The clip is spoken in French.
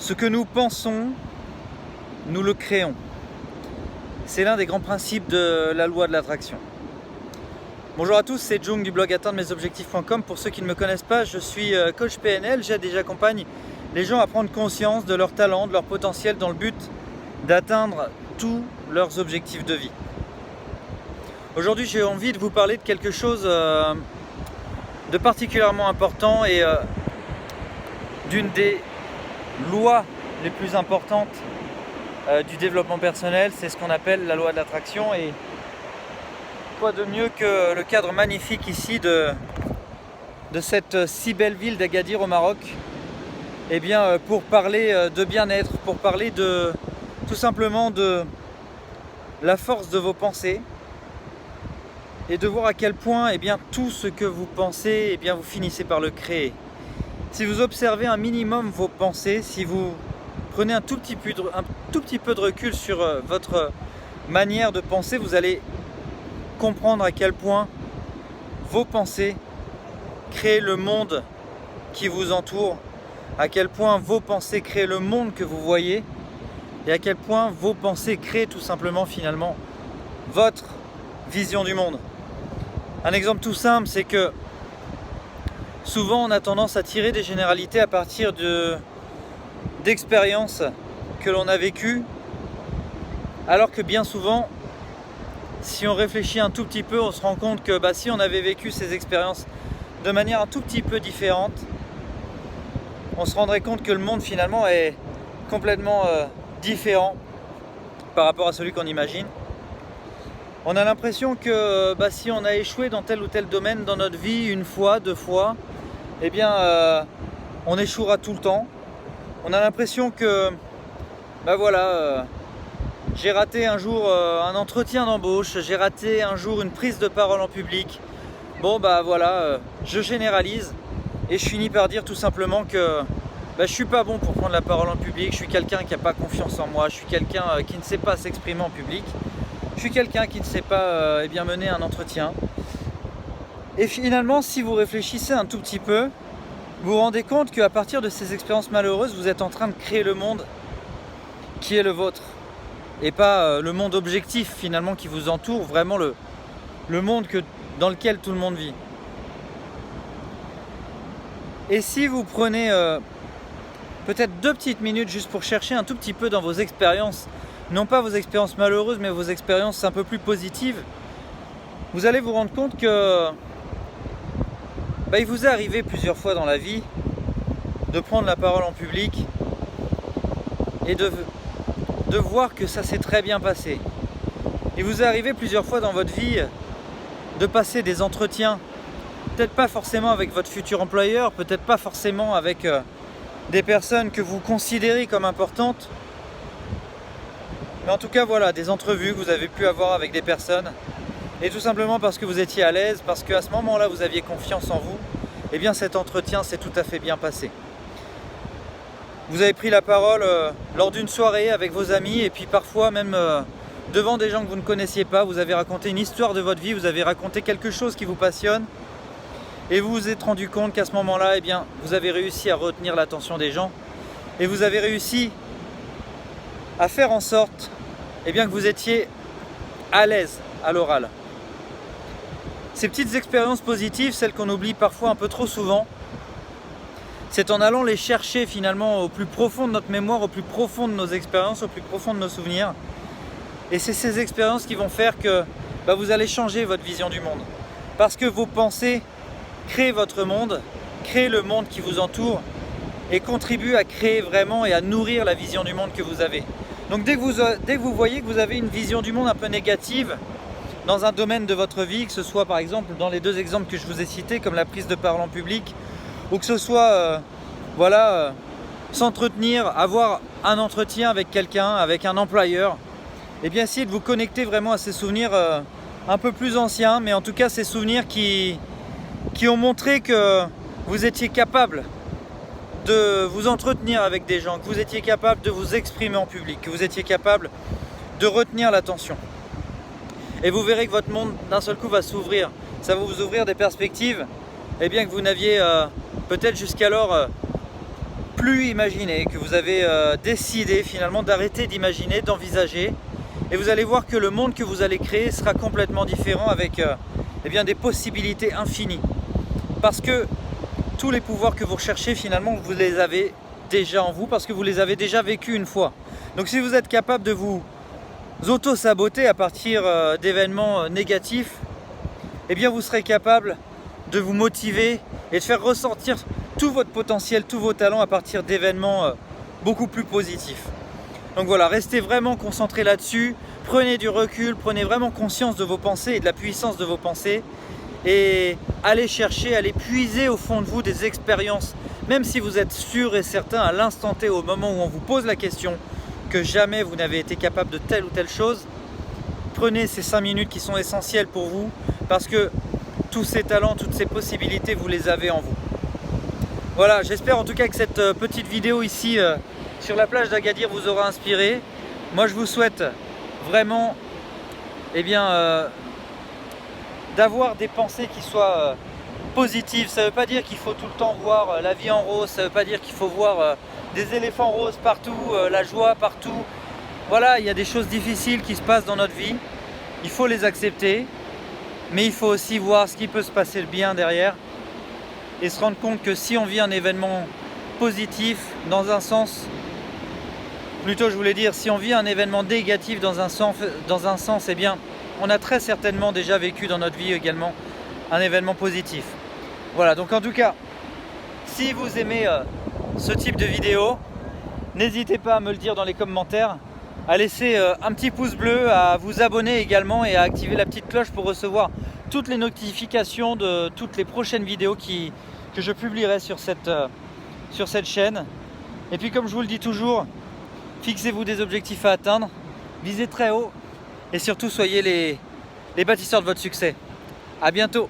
Ce que nous pensons, nous le créons. C'est l'un des grands principes de la loi de l'attraction. Bonjour à tous, c'est Jung du blog atteindremesobjectifs.com. Pour ceux qui ne me connaissent pas, je suis coach PNL. J'aide et j'accompagne les gens à prendre conscience de leur talent, de leur potentiel dans le but d'atteindre tous leurs objectifs de vie. Aujourd'hui, j'ai envie de vous parler de quelque chose de particulièrement important et d'une des lois les plus importantes du développement personnel, c'est ce qu'on appelle la loi de l'attraction. Et quoi de mieux que le cadre magnifique ici de cette si belle ville d'Agadir au Maroc, et bien pour parler de bien-être, pour parler de tout simplement de la force de vos pensées et de voir à quel point tout ce que vous pensez, vous finissez par le créer. Si vous observez un minimum vos pensées, si vous prenez un tout petit peu de recul sur votre manière de penser, vous allez comprendre à quel point vos pensées créent le monde qui vous entoure, à quel point vos pensées créent le monde que vous voyez et à quel point vos pensées créent tout simplement finalement votre vision du monde. Un exemple tout simple, c'est que souvent on a tendance à tirer des généralités à partir d'expériences que l'on a vécues, alors que bien souvent, si on réfléchit un tout petit peu, on se rend compte que si on avait vécu ces expériences de manière un tout petit peu différente, on se rendrait compte que le monde finalement est complètement différent par rapport à celui qu'on imagine. On a l'impression que si on a échoué dans tel ou tel domaine dans notre vie une fois, deux fois, on échouera tout le temps. On a l'impression que j'ai raté un jour un entretien d'embauche, j'ai raté un jour une prise de parole en public. Je généralise et je finis par dire tout simplement que je suis pas bon pour prendre la parole en public, je suis quelqu'un qui n'a pas confiance en moi, je suis quelqu'un qui ne sait pas s'exprimer en public, je suis quelqu'un qui ne sait pas mener un entretien. Et finalement, si vous réfléchissez un tout petit peu, vous vous rendez compte qu'à partir de ces expériences malheureuses, vous êtes en train de créer le monde qui est le vôtre. Et pas le monde objectif finalement qui vous entoure, vraiment le monde dans lequel tout le monde vit. Et si vous prenez peut-être 2 petites minutes juste pour chercher un tout petit peu dans vos expériences, non pas vos expériences malheureuses, mais vos expériences un peu plus positives, vous allez vous rendre compte que il vous est arrivé plusieurs fois dans la vie de prendre la parole en public et de voir que ça s'est très bien passé. Il vous est arrivé plusieurs fois dans votre vie de passer des entretiens, peut-être pas forcément avec votre futur employeur, peut-être pas forcément avec des personnes que vous considérez comme importantes, mais en tout cas des entrevues que vous avez pu avoir avec des personnes, et tout simplement parce que vous étiez à l'aise, parce qu'à ce moment-là vous aviez confiance en vous, cet entretien s'est tout à fait bien passé. Vous avez pris la parole lors d'une soirée avec vos amis, et puis parfois même devant des gens que vous ne connaissiez pas, vous avez raconté une histoire de votre vie, vous avez raconté quelque chose qui vous passionne, et vous vous êtes rendu compte qu'à ce moment-là, vous avez réussi à retenir l'attention des gens, et vous avez réussi à faire en sorte que vous étiez à l'aise à l'oral. Ces petites expériences positives, celles qu'on oublie parfois un peu trop souvent, c'est en allant les chercher finalement au plus profond de notre mémoire, au plus profond de nos expériences, au plus profond de nos souvenirs. Et c'est ces expériences qui vont faire que vous allez changer votre vision du monde. Parce que vos pensées créent votre monde, créent le monde qui vous entoure et contribuent à créer vraiment et à nourrir la vision du monde que vous avez. Donc dès que vous voyez que vous avez une vision du monde un peu négative dans un domaine de votre vie, que ce soit par exemple dans les 2 exemples que je vous ai cités, comme la prise de parole en public, ou que ce soit s'entretenir, avoir un entretien avec quelqu'un, avec un employeur, essayez de vous connecter vraiment à ces souvenirs un peu plus anciens, mais en tout cas ces souvenirs qui ont montré que vous étiez capable de vous entretenir avec des gens, que vous étiez capable de vous exprimer en public, que vous étiez capable de retenir l'attention. Et vous verrez que votre monde d'un seul coup va s'ouvrir. Ça va vous ouvrir des perspectives que vous n'aviez peut-être jusqu'alors plus imaginer, que vous avez décidé finalement d'arrêter d'imaginer, d'envisager, et vous allez voir que le monde que vous allez créer sera complètement différent avec eh bien, des possibilités infinies. Parce que tous les pouvoirs que vous recherchez finalement vous les avez déjà en vous, parce que vous les avez déjà vécus une fois. Donc si vous êtes capable de vous auto-saboter à partir d'événements négatifs, eh bien vous serez capable de vous motiver et de faire ressortir tout votre potentiel, tous vos talents à partir d'événements beaucoup plus positifs. Donc voilà, restez vraiment concentrés là-dessus, prenez du recul, prenez vraiment conscience de vos pensées et de la puissance de vos pensées et allez chercher, allez puiser au fond de vous des expériences, même si vous êtes sûr et certain à l'instant T, au moment où on vous pose la question, que jamais vous n'avez été capable de telle ou telle chose. Prenez ces 5 minutes qui sont essentielles pour vous parce que tous ces talents, toutes ces possibilités, vous les avez en vous. Voilà, j'espère en tout cas que cette petite vidéo ici sur la plage d'Agadir vous aura inspiré. Moi je vous souhaite vraiment d'avoir des pensées qui soient positives. Ça ne veut pas dire qu'il faut tout le temps voir la vie en rose, ça ne veut pas dire qu'il faut voir des éléphants roses partout, la joie partout. Voilà, il y a des choses difficiles qui se passent dans notre vie, il faut les accepter, mais il faut aussi voir ce qui peut se passer de bien derrière et se rendre compte que si on vit un événement positif dans un sens, plutôt je voulais dire, si on vit un événement négatif dans un sens, eh bien on a très certainement déjà vécu dans notre vie également un événement positif. Voilà, donc en tout cas, si vous aimez ce type de vidéo, n'hésitez pas à me le dire dans les commentaires, à laisser un petit pouce bleu, à vous abonner également et à activer la petite cloche pour recevoir toutes les notifications de toutes les prochaines vidéos que je publierai sur cette chaîne. Et puis comme je vous le dis toujours, fixez-vous des objectifs à atteindre, visez très haut et surtout soyez les bâtisseurs de votre succès. À bientôt.